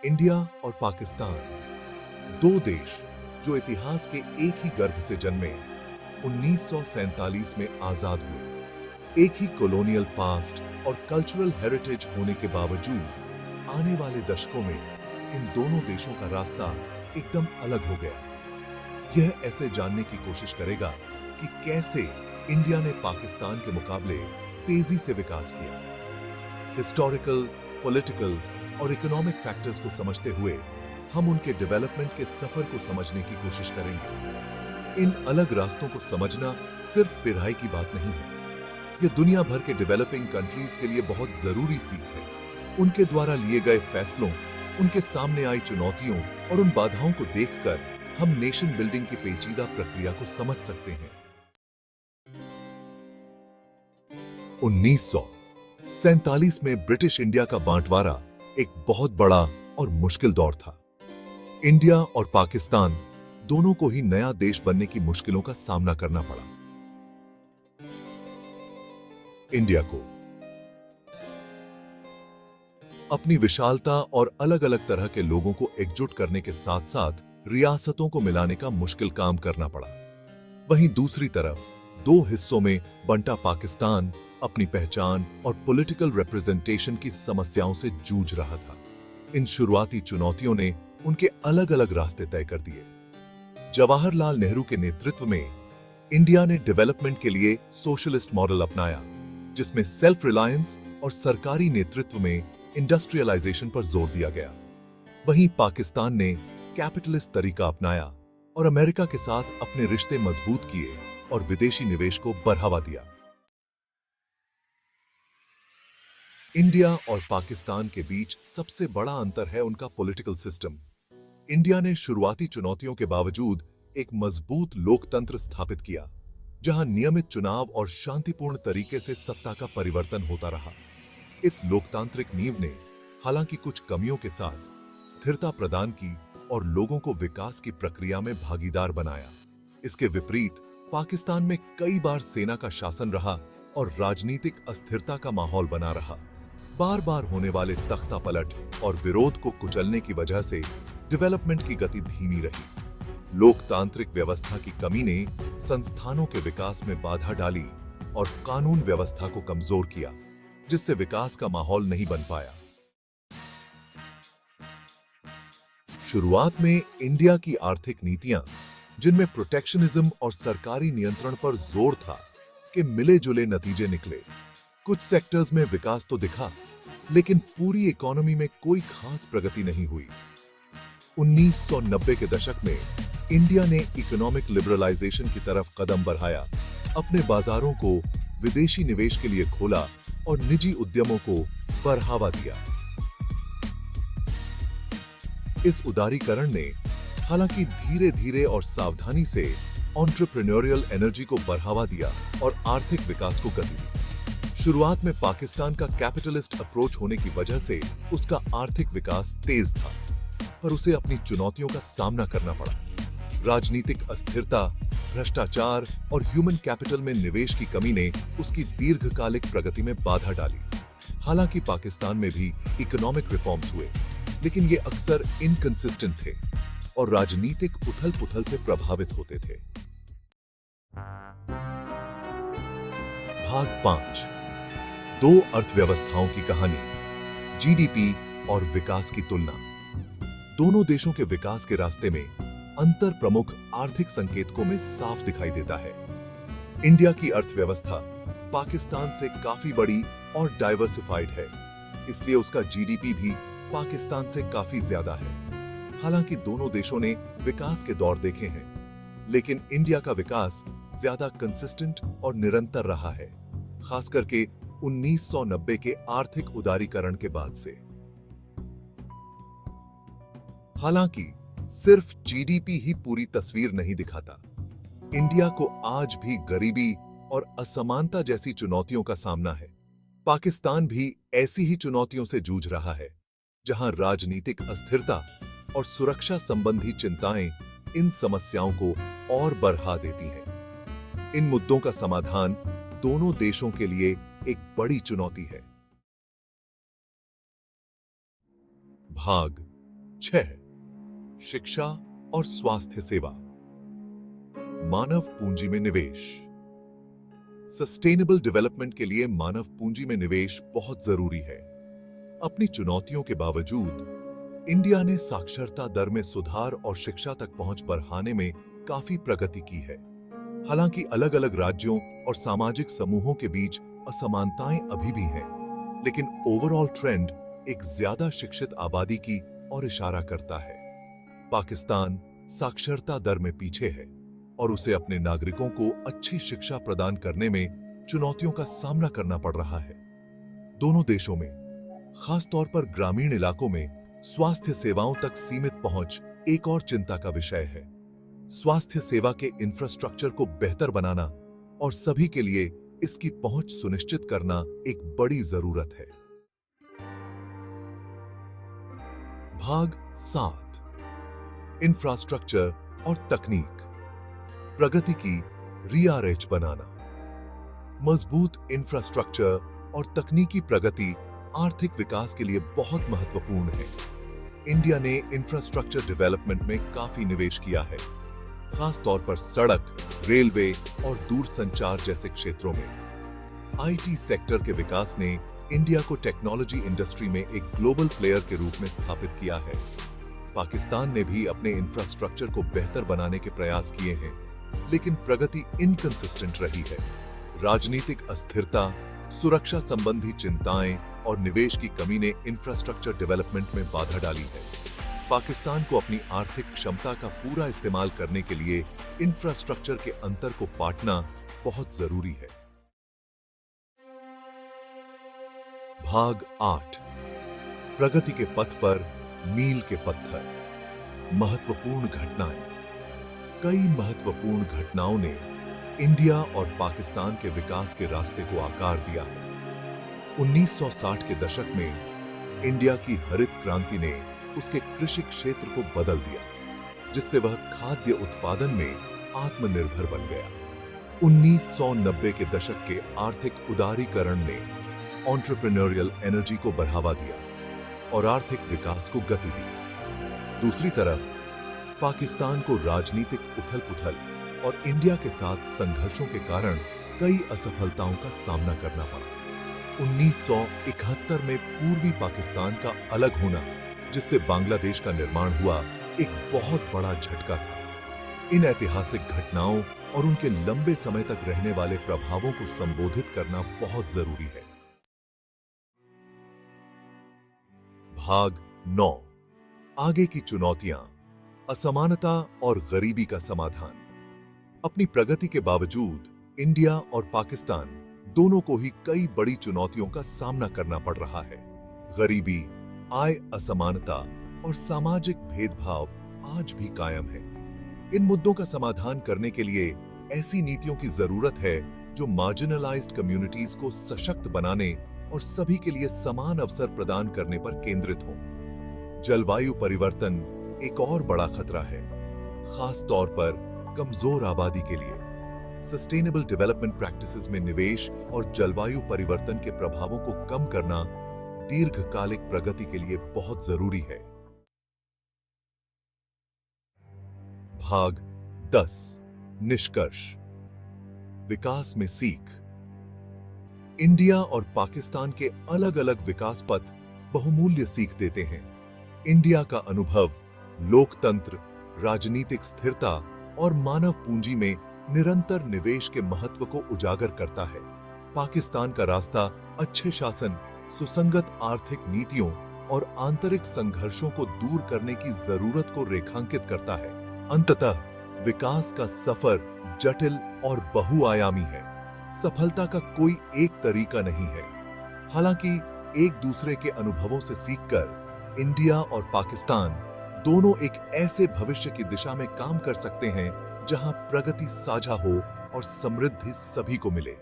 India और पाकिस्तान, दो देश जो इतिहास के एक ही गर्भ से जन्मे, 1947 में आजाद हुए। एक ही कॉलोनियल पास्ट और कल्चरल हेरिटेज होने के बावजूद आने वाले दशकों में इन दोनों देशों का रास्ता एकदम अलग हो गया। यह ऐसे जानने की कोशिश करेगा कि कैसे इंडिया ने पाकिस्तान के मुकाबले तेजी से विकास किया। हिस्टोरिकल, पॉलिटिकल और इकोनॉमिक फैक्टर्स को समझते हुए हम उनके डेवलपमेंट के सफर को समझने की कोशिश करेंगे। इन अलग रास्तों को समझना सिर्फ पिराई की बात नहीं है, यह दुनिया भर के डेवलपिंग कंट्रीज के लिए बहुत जरूरी सीख है। उनके द्वारा लिए गए फैसलों, उनके सामने आई चुनौतियों और उन बाधाओं को देखकर हम नेशन बिल्डिंग की पेचीदा प्रक्रिया को समझ सकते हैं। 1947 में ब्रिटिश इंडिया का बांटवारा एक बहुत बड़ा और मुश्किल दौर था। इंडिया और पाकिस्तान दोनों को ही नया देश बनने की मुश्किलों का सामना करना पड़ा। इंडिया को अपनी विशालता और अलग अलग तरह के लोगों को एकजुट करने के साथ साथ रियासतों को मिलाने का मुश्किल काम करना पड़ा। वहीं दूसरी तरफ दो हिस्सों में बंटा पाकिस्तान अपनी पहचान और पॉलिटिकल रिप्रेजेंटेशन की समस्याओं से जूझ रहा था। इन शुरुआती चुनौतियों ने उनके अलग अलग रास्ते तय कर दिए। जवाहरलाल नेहरू के नेतृत्व में इंडिया ने डेवलपमेंट के लिए सोशलिस्ट मॉडल अपनाया, जिसमें सेल्फ रिलायंस और सरकारी नेतृत्व में इंडस्ट्रियलाइजेशन पर जोर दिया गया। वहीं पाकिस्तान ने कैपिटलिस्ट तरीका अपनाया और अमेरिका के साथ अपने रिश्ते मजबूत किए और विदेशी निवेश को बढ़ावा दिया। इंडिया और पाकिस्तान के बीच सबसे बड़ा अंतर है उनका पॉलिटिकल सिस्टम। इंडिया ने शुरुआती चुनौतियों के बावजूद एक मजबूत लोकतंत्र स्थापित किया, जहां नियमित चुनाव और शांतिपूर्ण तरीके से सत्ता का परिवर्तन होता रहा। इस लोकतांत्रिक नींव ने हालांकि कुछ कमियों के साथ स्थिरता प्रदान की और लोगों को विकास की प्रक्रिया में भागीदार बनाया। इसके विपरीत पाकिस्तान में कई बार सेना का शासन रहा और राजनीतिक अस्थिरता का माहौल बना रहा। बार बार होने वाले तख्ता पलट और विरोध को कुचलने की वजह से डेवलपमेंट की गति धीमी रही। लोकतांत्रिक व्यवस्था की कमी ने संस्थानों के विकास में बाधा डाली और कानून व्यवस्था को कमजोर किया, जिससे विकास का माहौल नहीं बन पाया। शुरुआत में इंडिया की आर्थिक नीतियां, जिनमें प्रोटेक्शनिज्म और सरकारी नियंत्रण पर जोर था, के मिले जुले नतीजे निकले। कुछ सेक्टर्स में विकास तो दिखा, लेकिन पूरी इकोनॉमी में कोई खास प्रगति नहीं हुई। 1990 के दशक में इंडिया ने इकोनॉमिक लिबरलाइजेशन की तरफ कदम बढ़ाया, अपने बाजारों को विदेशी निवेश के लिए खोला और निजी उद्यमों को बढ़ावा दिया। इस उदारीकरण ने हालांकि धीरे धीरे और सावधानी से एंटरप्रेन्योरियल एनर्जी को बढ़ावा दिया और आर्थिक विकास को गति दी। शुरुआत में पाकिस्तान का कैपिटलिस्ट अप्रोच होने की वजह से उसका आर्थिक विकास तेज था, पर उसे अपनी चुनौतियों का सामना करना पड़ा। राजनीतिक अस्थिरता, भ्रष्टाचार और ह्यूमन कैपिटल में निवेश की कमी ने उसकी दीर्घकालिक प्रगति में बाधा डाली। हालांकि पाकिस्तान में भी इकोनॉमिक रिफॉर्म्स हुए, लेकिन ये अक्सर इनकंसिस्टेंट थे और राजनीतिक उथल-पुथल से प्रभावित होते थे। भाग 5, दो अर्थव्यवस्थाओं की कहानी, जीडीपी और विकास की तुलना। दोनों देशों के विकास के रास्ते में अंतर प्रमुख आर्थिक संकेतकों में साफ दिखाई देता है। इंडिया की अर्थव्यवस्था पाकिस्तान से काफी बड़ी और डाइवर्सिफाइड है, इसलिए उसका जीडीपी भी पाकिस्तान से काफी ज्यादा है। हालांकि दोनों देशों ने विकास के दौर देखे हैं, लेकिन इंडिया का विकास ज्यादा कंसिस्टेंट और निरंतर रहा है, खास करके 1990 के आर्थिक उदारीकरण के बाद से। हालांकि सिर्फ जीडीपी ही पूरी तस्वीर नहीं दिखाता। इंडिया को आज भी गरीबी और असमानता जैसी चुनौतियों का सामना है। पाकिस्तान भी ऐसी ही चुनौतियों से जूझ रहा है, जहां राजनीतिक अस्थिरता और सुरक्षा संबंधी चिंताएं इन समस्याओं को और बढ़ा देती हैं। इन मुद्दों का समाधान दोनों देशों के लिए एक बड़ी चुनौती है। भाग 6. शिक्षा और स्वास्थ्य सेवा। मानव पूंजी में निवेश। सस्टेनेबल डेवलपमेंट के लिए मानव पूंजी में निवेश बहुत जरूरी है। अपनी चुनौतियों के बावजूद इंडिया ने साक्षरता दर में सुधार और शिक्षा तक पहुंच बढ़ाने में काफी प्रगति की है। हालांकि अलग-अलग राज्यों और सामाजिक समूहों के बीच असमानताएं अभी भी हैं, लेकिन ओवरऑल ट्रेंड एक ज्यादा शिक्षित आबादी की ओर इशारा करता है। पाकिस्तान साक्षरता दर में पीछे है और उसे अपने नागरिकों को अच्छी शिक्षा प्रदान करने में चुनौतियों का सामना करना पड़ रहा है। दोनों देशों में, खास तौर पर ग्रामीण इलाकों में, स्वास्थ्य सेवाओं तक सीमित पहुंच एक और चिंता का विषय है। स्वास्थ्य सेवा के इंफ्रास्ट्रक्चर को बेहतर बनाना और सभी के लिए इसकी पहुंच सुनिश्चित करना एक बड़ी जरूरत है। भाग 7, इंफ्रास्ट्रक्चर और तकनीक। प्रगति की रीआरएच बनाना। मजबूत इंफ्रास्ट्रक्चर और तकनीकी प्रगति आर्थिक विकास के लिए बहुत महत्वपूर्ण है। इंडिया ने इंफ्रास्ट्रक्चर डेवलपमेंट में काफी निवेश किया है, खास तौर पर सड़क, रेलवे और दूरसंचार जैसे क्षेत्रों में। आईटी सेक्टर के विकास ने इंडिया को टेक्नोलॉजी इंडस्ट्री में एक ग्लोबल प्लेयर के रूप में स्थापित किया है। पाकिस्तान ने भी अपने इंफ्रास्ट्रक्चर को बेहतर बनाने के प्रयास किए हैं, लेकिन प्रगति इनकंसिस्टेंट रही है। राजनीतिक अस्थिरता, सुरक्षा संबंधी चिंताएं और निवेश की कमी ने इंफ्रास्ट्रक्चर डेवलपमेंट में बाधा डाली है। पाकिस्तान को अपनी आर्थिक क्षमता का पूरा इस्तेमाल करने के लिए इंफ्रास्ट्रक्चर के अंतर को पाटना बहुत जरूरी है। भाग 8, प्रगति के पथ पर मील के पत्थर। महत्वपूर्ण घटनाएं। कई महत्वपूर्ण घटनाओं ने इंडिया और पाकिस्तान के विकास के रास्ते को आकार दिया है। 1960 के दशक में इंडिया की हरित क्रांति ने उसके कृषि क्षेत्र को बदल दिया, जिससे वह खाद्य उत्पादन में आत्मनिर्भर बन गया। 1990 के दशक के आर्थिक उदारीकरण ने एंटरप्रेन्योरियल एनर्जी को बढ़ावा दिया और आर्थिक विकास को गति दी। दूसरी तरफ पाकिस्तान को राजनीतिक उथल-पुथल और इंडिया के साथ संघर्षों के कारण कई असफलताओं का सामना करना पड़ा। 1971 में पूर्वी पाकिस्तान का अलग होना, जिससे बांग्लादेश का निर्माण हुआ, एक बहुत बड़ा झटका था। इन ऐतिहासिक घटनाओं और उनके लंबे समय तक रहने वाले प्रभावों को संबोधित करना बहुत जरूरी है। भाग 9, आगे की चुनौतियां, असमानता और गरीबी का समाधान। अपनी प्रगति के बावजूद इंडिया और पाकिस्तान दोनों को ही कई बड़ी चुनौतियों का सामना करना पड़ रहा है। गरीबी, आय असमानता और सामाजिक भेदभाव आज भी कायम है। इन मुद्दों का समाधान करने के लिए ऐसी नीतियों की जरूरत है जो मार्जिनलाइज्ड कम्युनिटीज को सशक्त बनाने और सभी के लिए समान अवसर प्रदान करने पर केंद्रित हों। जलवायु परिवर्तन एक और बड़ा खतरा है, खास तौर पर कमजोर आबादी के लिए। सस्टेनेबल डेवलपमेंट प्रैक्टिसेस में निवेश और जलवायु परिवर्तन के प्रभावों को कम करना दीर्घकालिक प्रगति के लिए बहुत जरूरी है। भाग 10, निष्कर्ष। विकास में सीख। इंडिया और पाकिस्तान के अलग-अलग विकास पथ बहुमूल्य सीख देते हैं। इंडिया का अनुभव लोकतंत्र, राजनीतिक स्थिरता और मानव पूंजी में निरंतर निवेश के महत्व को उजागर करता है। पाकिस्तान का रास्ता अच्छे शासन, सुसंगत आर्थिक नीतियों और आंतरिक संघर्षों को दूर करने की जरूरत को रेखांकित करता है। अंततः विकास का सफर जटिल और बहुआयामी है। सफलता का कोई एक तरीका नहीं है। हालांकि एक दूसरे के अनुभवों से सीखकर इंडिया और पाकिस्तान दोनों एक ऐसे भविष्य की दिशा में काम कर सकते हैं जहां प्रगति साझा हो और समृद्धि सभी को मिले।